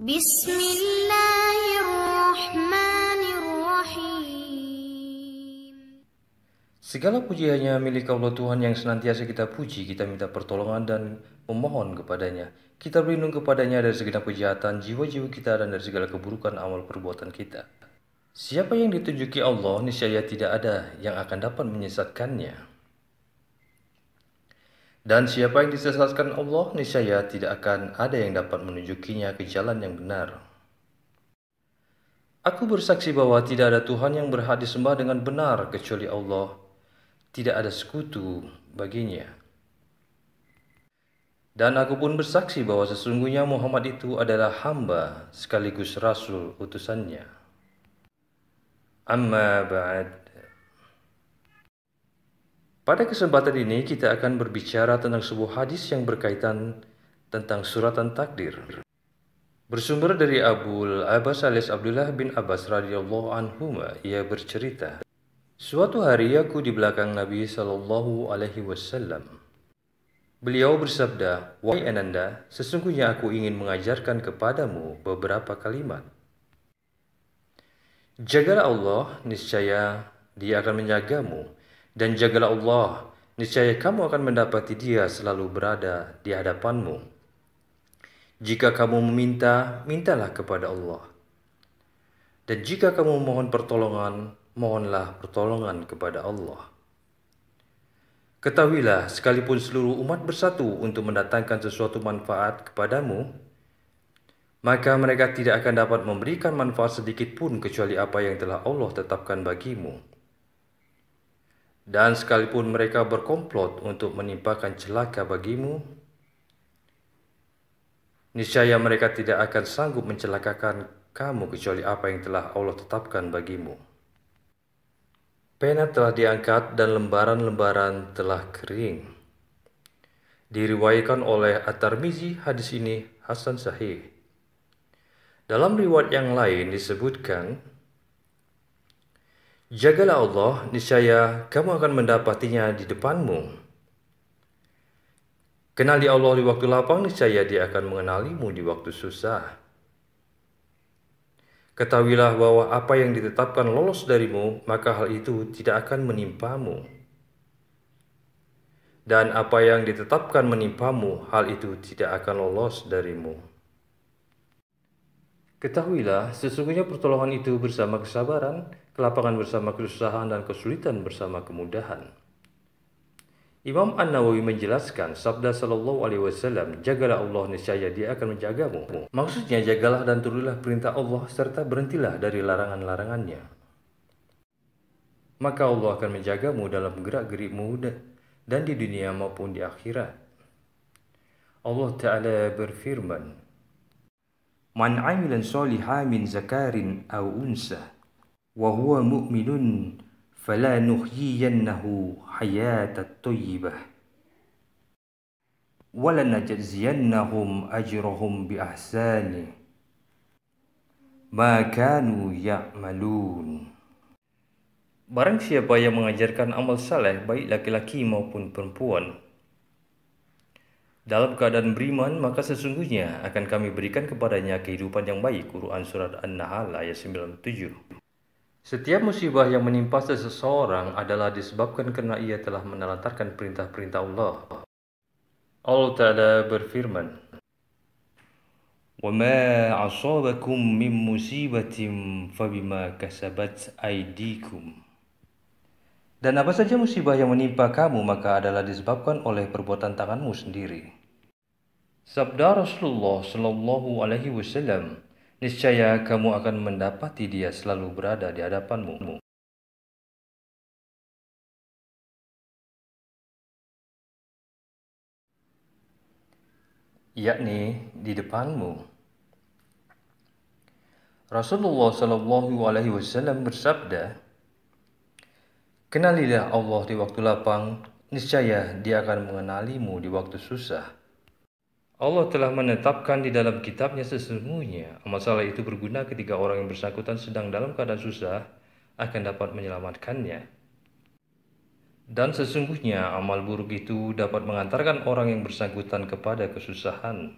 Bismillahirrahmanirrahim. Segala puji hanya milik Allah Tuhan yang senantiasa kita puji, kita minta pertolongan dan memohon kepadanya. Kita berlindung kepadanya dari segenap kejahatan jiwa-jiwa kita dan dari segala keburukan amal perbuatan kita. Siapa yang ditunjuki Allah, niscaya tidak ada yang akan dapat menyesatkannya. Dan siapa yang disesatkan Allah, niscaya tidak akan ada yang dapat menunjukinya ke jalan yang benar. Aku bersaksi bahwa tidak ada Tuhan yang berhak disembah dengan benar kecuali Allah. Tidak ada sekutu baginya. Dan aku pun bersaksi bahwa sesungguhnya Muhammad itu adalah hamba sekaligus rasul utusannya. Amma ba'd. Pada kesempatan ini kita akan berbicara tentang sebuah hadis yang berkaitan tentang suratan takdir. Bersumber dari Abul Abbas alias Abdullah bin Abbas radhiyallahu anhuma, ia bercerita, suatu hari aku di belakang Nabi Shallallahu Alaihi Wasallam. Beliau bersabda, "Wahai Ananda, sesungguhnya aku ingin mengajarkan kepadamu beberapa kalimat. Jagalah Allah, niscaya Dia akan menjagamu, dan jagalah Allah, niscaya kamu akan mendapati Dia selalu berada di hadapanmu. Jika kamu meminta, mintalah kepada Allah. Dan jika kamu memohon pertolongan, mohonlah pertolongan kepada Allah. Ketahuilah, sekalipun seluruh umat bersatu untuk mendatangkan sesuatu manfaat kepadamu, maka mereka tidak akan dapat memberikan manfaat sedikit pun kecuali apa yang telah Allah tetapkan bagimu. Dan sekalipun mereka berkomplot untuk menimpakan celaka bagimu, niscaya mereka tidak akan sanggup mencelakakan kamu kecuali apa yang telah Allah tetapkan bagimu." Pena telah diangkat dan lembaran-lembaran telah kering. Diriwayatkan oleh At-Tirmizi, hadis ini hasan sahih. Dalam riwayat yang lain disebutkan, "Jagalah Allah, niscaya kamu akan mendapatinya di depanmu. Kenali Allah di waktu lapang, niscaya Dia akan mengenalimu di waktu susah. Ketahuilah bahwa apa yang ditetapkan lolos darimu, maka hal itu tidak akan menimpamu. Dan apa yang ditetapkan menimpamu, hal itu tidak akan lolos darimu. Ketahuilah, sesungguhnya pertolongan itu bersama kesabaran, kelapangan bersama kesusahan, dan kesulitan bersama kemudahan." Imam An-Nawawi menjelaskan sabda Sallallahu Alaihi Wasallam, "Jagalah Allah, niscaya Dia akan menjagamu." Maksudnya, jagalah dan turulah perintah Allah serta berhentilah dari larangan-larangannya. Maka Allah akan menjagamu dalam gerak-gerikmu dan di dunia maupun di akhirat. Allah Ta'ala berfirman, "Man 'amilan sholihan min zakarin aw unsa wa huwa mu'minun fala nuhyiyannahu hayatan thayyibah wa lanajziyannahum ajrahum bi ahsani ma kanu ya'malun." Barang siapa yang mengajarkan amal saleh, baik laki-laki maupun perempuan, dalam keadaan beriman, maka sesungguhnya akan kami berikan kepadanya kehidupan yang baik. Quran Surat An-Nahl ayat 97. Setiap musibah yang menimpa seseorang adalah disebabkan karena ia telah menelantarkan perintah-perintah Allah. Allah Ta'ala berfirman, "Wa ma asabakum min musibatin fabima kasabat aydikum." Dan apa saja musibah yang menimpa kamu, maka adalah disebabkan oleh perbuatan tanganmu sendiri. Sabda Rasulullah Shallallahu Alaihi Wasallam, "Niscaya kamu akan mendapati Dia selalu berada di hadapanmu." Yakni di depanmu. Rasulullah Shallallahu Alaihi Wasallam bersabda, "Kenalilah Allah di waktu lapang, niscaya Dia akan mengenalimu di waktu susah." Allah telah menetapkan di dalam kitabnya sesungguhnya amal saleh itu berguna ketika orang yang bersangkutan sedang dalam keadaan susah akan dapat menyelamatkannya. Dan sesungguhnya amal buruk itu dapat mengantarkan orang yang bersangkutan kepada kesusahan.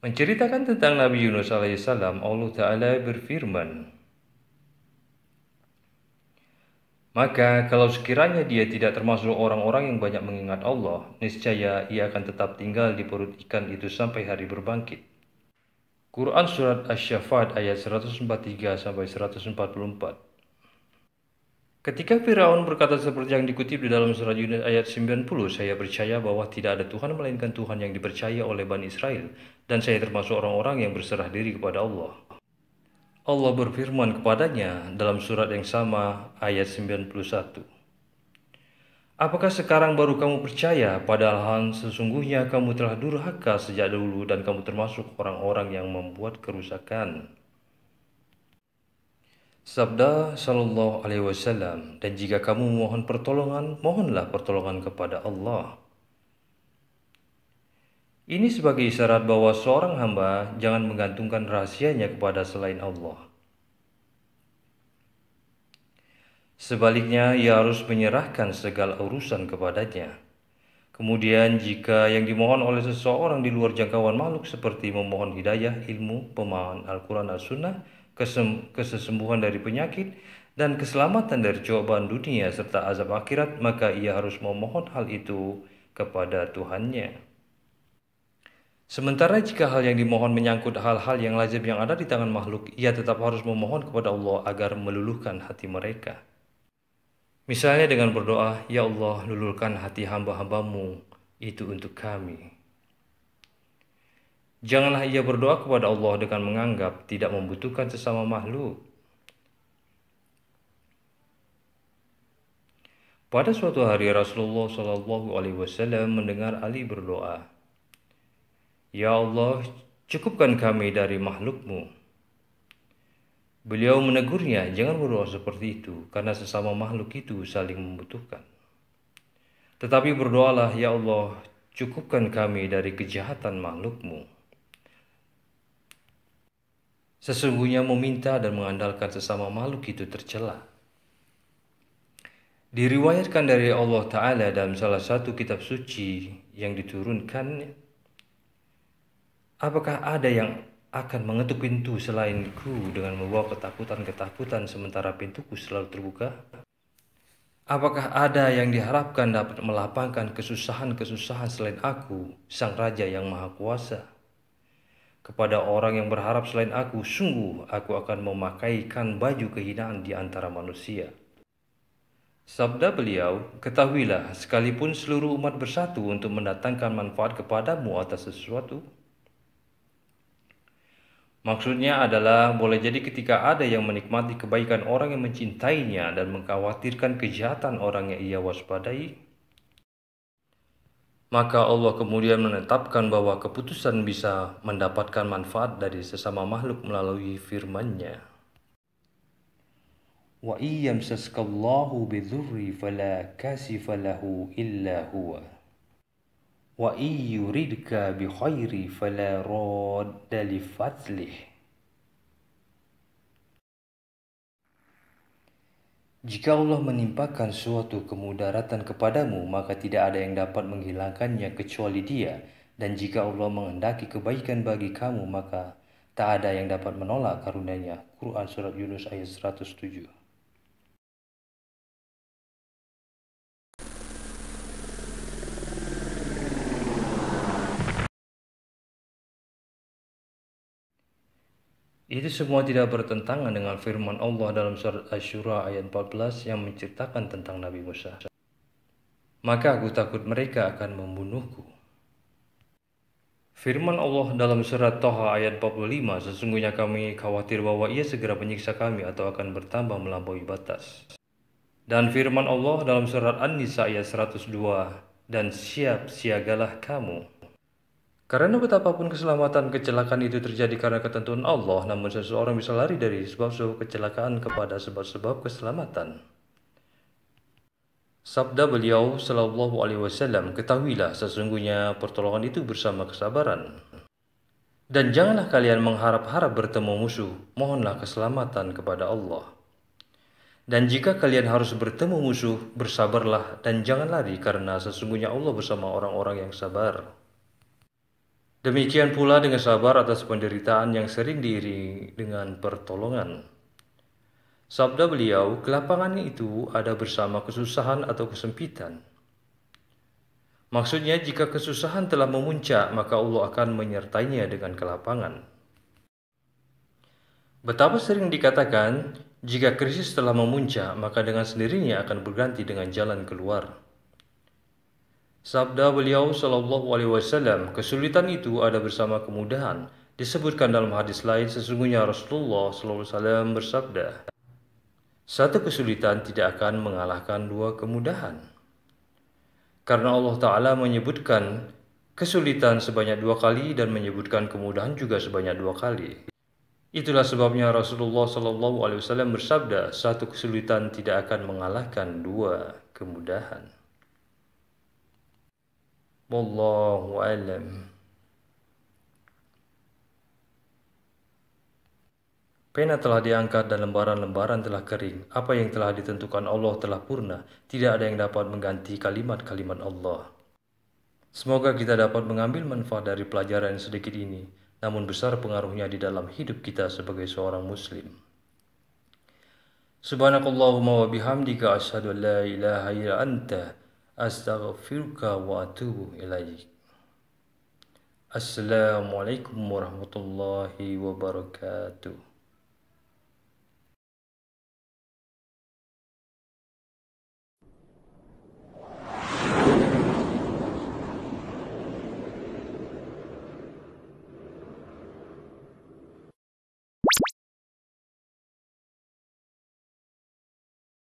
Menceritakan tentang Nabi Yunus alaihissalam, Allah Ta'ala berfirman, maka kalau sekiranya dia tidak termasuk orang-orang yang banyak mengingat Allah, niscaya ia akan tetap tinggal di perut ikan itu sampai hari berbangkit. Quran Surat Asy-Syaffat ayat 143-144. Ketika Firaun berkata seperti yang dikutip di dalam surat Yunus ayat 90, saya percaya bahwa tidak ada Tuhan melainkan Tuhan yang dipercaya oleh Bani Israel, dan saya termasuk orang-orang yang berserah diri kepada Allah. Allah berfirman kepadanya dalam surat yang sama ayat 91. Apakah sekarang baru kamu percaya, padahal sesungguhnya kamu telah durhaka sejak dulu dan kamu termasuk orang-orang yang membuat kerusakan. Sabda Sallallahu Alaihi Wasallam, dan jika kamu mohon pertolongan, mohonlah pertolongan kepada Allah. Ini sebagai isyarat bahwa seorang hamba jangan menggantungkan rahasianya kepada selain Allah. Sebaliknya, ia harus menyerahkan segala urusan kepadanya. Kemudian, jika yang dimohon oleh seseorang di luar jangkauan makhluk seperti memohon hidayah, ilmu, pemahaman Al-Quran As-Sunnah, kesembuhan dari penyakit, dan keselamatan dari cobaan dunia serta azab akhirat, maka ia harus memohon hal itu kepada Tuhannya. Sementara jika hal yang dimohon menyangkut hal-hal yang lazim yang ada di tangan makhluk, ia tetap harus memohon kepada Allah agar meluluhkan hati mereka. Misalnya dengan berdoa, ya Allah, luluhkan hati hamba-hambamu itu untuk kami. Janganlah ia berdoa kepada Allah dengan menganggap tidak membutuhkan sesama makhluk. Pada suatu hari Rasulullah Shallallahu Alaihi Wasallam mendengar Ali berdoa, ya Allah, cukupkan kami dari makhlukmu. Beliau menegurnya, jangan berdoa seperti itu, karena sesama makhluk itu saling membutuhkan. Tetapi berdoalah, ya Allah, cukupkan kami dari kejahatan makhlukmu. Sesungguhnya meminta dan mengandalkan sesama makhluk itu tercela. Diriwayatkan dari Allah Ta'ala dalam salah satu kitab suci yang diturunkan, apakah ada yang akan mengetuk pintu selainku dengan membawa ketakutan-ketakutan sementara pintuku selalu terbuka? Apakah ada yang diharapkan dapat melapangkan kesusahan-kesusahan selain aku, Sang Raja yang Maha Kuasa? Kepada orang yang berharap selain aku, sungguh aku akan memakaikan baju kehinaan di antara manusia. Sabda beliau, ketahuilah, sekalipun seluruh umat bersatu untuk mendatangkan manfaat kepadamu atas sesuatu. Maksudnya adalah, boleh jadi ketika ada yang menikmati kebaikan orang yang mencintainya dan mengkhawatirkan kejahatan orang yang ia waspadai, maka Allah kemudian menetapkan bahwa keputusan bisa mendapatkan manfaat dari sesama makhluk melalui firman-Nya. Wa iyyamsaskallahu bidhurri fala kashifa lahu illa huwa. Wa iyyuridka bikhairi fala radda li fadlih. Jika Allah menimpakan suatu kemudaratan kepadamu, maka tidak ada yang dapat menghilangkannya kecuali Dia. Dan jika Allah menghendaki kebaikan bagi kamu, maka tak ada yang dapat menolak karunia-Nya. Quran Surat Yunus ayat 107. Itu semua tidak bertentangan dengan firman Allah dalam surat Asy-Syura ayat 14 yang menceritakan tentang Nabi Musa. Maka aku takut mereka akan membunuhku. Firman Allah dalam surat Thaha ayat 45, sesungguhnya kami khawatir bahwa ia segera menyiksa kami atau akan bertambah melampaui batas. Dan firman Allah dalam surat An-Nisa ayat 102, dan siap siagalah kamu. Karena betapapun keselamatan kecelakaan itu terjadi karena ketentuan Allah, namun seseorang bisa lari dari sebab-sebab kecelakaan kepada sebab-sebab keselamatan. Sabda beliau Sallallahu Alaihi Wasallam, ketahuilah sesungguhnya pertolongan itu bersama kesabaran. Dan janganlah kalian mengharap-harap bertemu musuh, mohonlah keselamatan kepada Allah. Dan jika kalian harus bertemu musuh, bersabarlah dan jangan lari, karena sesungguhnya Allah bersama orang-orang yang sabar. Demikian pula dengan sabar atas penderitaan yang sering diiringi dengan pertolongan. Sabda beliau, kelapangan itu ada bersama kesusahan atau kesempitan. Maksudnya, jika kesusahan telah memuncak, maka Allah akan menyertainya dengan kelapangan. Betapa sering dikatakan, jika krisis telah memuncak, maka dengan sendirinya akan berganti dengan jalan keluar. Sabda beliau Shallallahu Alaihi Wasallam, kesulitan itu ada bersama kemudahan. Disebutkan dalam hadis lain, sesungguhnya Rasulullah Shallallahu Alaihi Wasallam bersabda, satu kesulitan tidak akan mengalahkan dua kemudahan. Karena Allah Ta'ala menyebutkan kesulitan sebanyak 2 kali dan menyebutkan kemudahan juga sebanyak 2 kali. Itulah sebabnya Rasulullah SAW bersabda, satu kesulitan tidak akan mengalahkan 2 kemudahan. Wallahu a'lam. Pena telah diangkat dan lembaran-lembaran telah kering. Apa yang telah ditentukan Allah telah purna. Tidak ada yang dapat mengganti kalimat-kalimat Allah. Semoga kita dapat mengambil manfaat dari pelajaran sedikit ini, namun besar pengaruhnya di dalam hidup kita sebagai seorang muslim. Subhanakallahumma wa bihamdika asyhadu an la ilaha illa anta astaghfiruka wa atubu ilaik. Assalamualaikum warahmatullahi wabarakatuh.